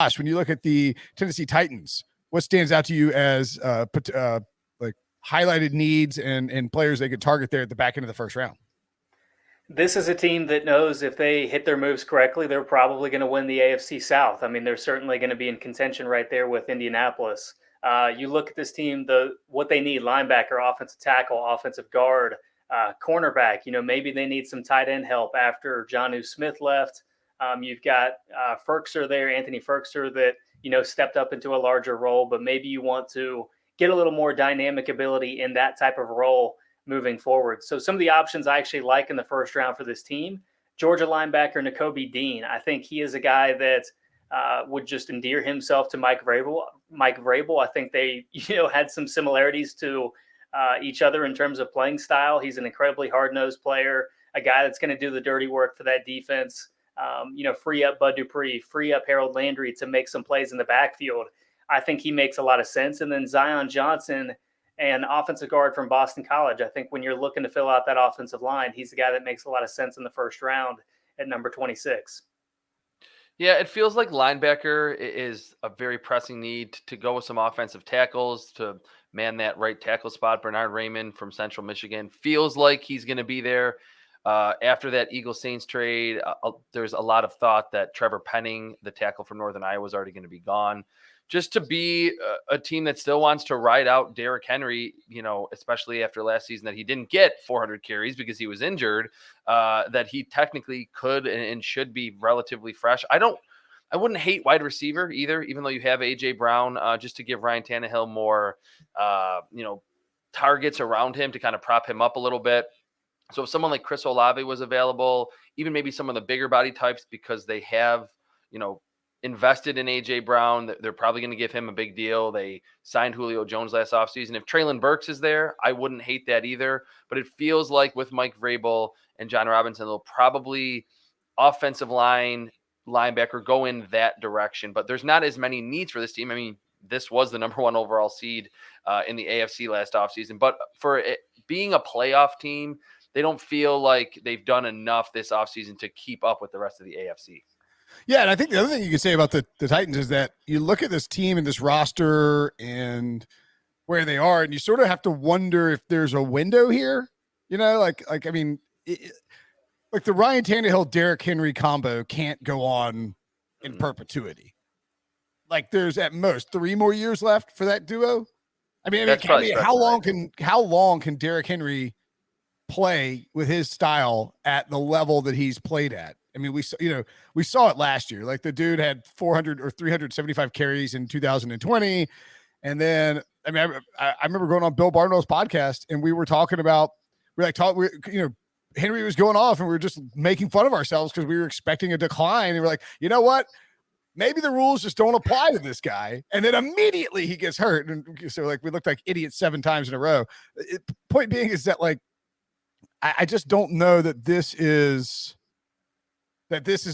Josh, when you look at the Tennessee Titans, what stands out to you as like highlighted needs and players they could target there at the back end of the first round? This is a team that knows if they hit their moves correctly, they're probably going to win the AFC South. I mean, they're certainly going to be in contention right there with Indianapolis. You look at this team, what they need: linebacker, offensive tackle, offensive guard, cornerback. Maybe they need some tight end help after Jonnu Smith left. You've got Ferkser there, Anthony Ferkser, that stepped up into a larger role, but maybe you want to get a little more dynamic ability in that type of role moving forward. So some of the options I actually like in the first round for this team: Georgia linebacker Nekobi Dean. I think he is a guy that would just endear himself to Mike Vrabel. I think they had some similarities to each other in terms of playing style. He's an incredibly hard-nosed player, a guy that's going to do the dirty work for that defense. Free up Bud Dupree, free up Harold Landry to make some plays in the backfield. I think he makes a lot of sense. And then Zion Johnson, an offensive guard from Boston College. I think when you're looking to fill out that offensive line, he's the guy that makes a lot of sense in the first round at number 26. Yeah, it feels like linebacker is a very pressing need to go with some offensive tackles to man that right tackle spot. Bernard Raymond from Central Michigan feels like he's going to be there. After that Eagles Saints trade, there's a lot of thought that Trevor Penning, the tackle from Northern Iowa, is already going to be gone. Just to be a team that still wants to ride out Derrick Henry, especially after last season that he didn't get 400 carries because he was injured, that he technically could and should be relatively fresh. I wouldn't hate wide receiver either, even though you have A.J. Brown, just to give Ryan Tannehill more, targets around him to kind of prop him up a little bit. So if someone like Chris Olave was available, even maybe some of the bigger body types, because they have, invested in A.J. Brown, they're probably going to give him a big deal. They signed Julio Jones last offseason. If Treylon Burks is there, I wouldn't hate that either. But it feels like with Mike Vrabel and John Robinson, they'll probably offensive line, linebacker go in that direction. But there's not as many needs for this team. I mean, this was the number one overall seed in the AFC last offseason. But for it being a playoff team, they don't feel like they've done enough this offseason to keep up with the rest of the AFC. Yeah, and I think the other thing you can say about the Titans is that you look at this team and this roster and where they are, and you sort of have to wonder if there's a window here. Like the Ryan Tannehill, Derrick Henry combo can't go on in perpetuity. Like there's at most 3 more years left for that duo. How long can Derrick Henry play with his style at the level that he's played at? I mean, we saw it last year. Like the dude had 400 or 375 carries in 2020. And then, I remember going on Bill Barnwell's podcast and we were talking about, Henry was going off and we were just making fun of ourselves because we were expecting a decline. And we're like, you know what? Maybe the rules just don't apply to this guy. And then immediately he gets hurt. And so we looked like idiots 7 times in a row. Point being is that I just don't know that this is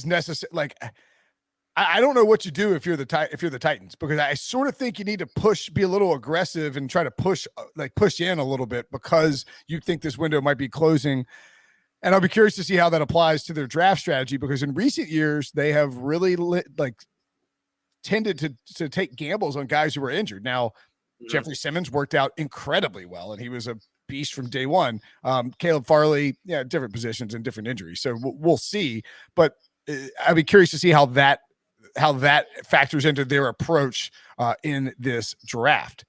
necessary. Like, I don't know what you do if you're the Titans, because I sort of think you need to be a little aggressive and try to push in a little bit because you think this window might be closing. And I'll be curious to see how that applies to their draft strategy, because in recent years they have really tended to take gambles on guys who were injured. Now, Jeffrey Simmons worked out incredibly well, and he was a beast from day one. Caleb Farley, different positions and different injuries. So we'll see, but I'd be curious to see how that factors into their approach in this draft.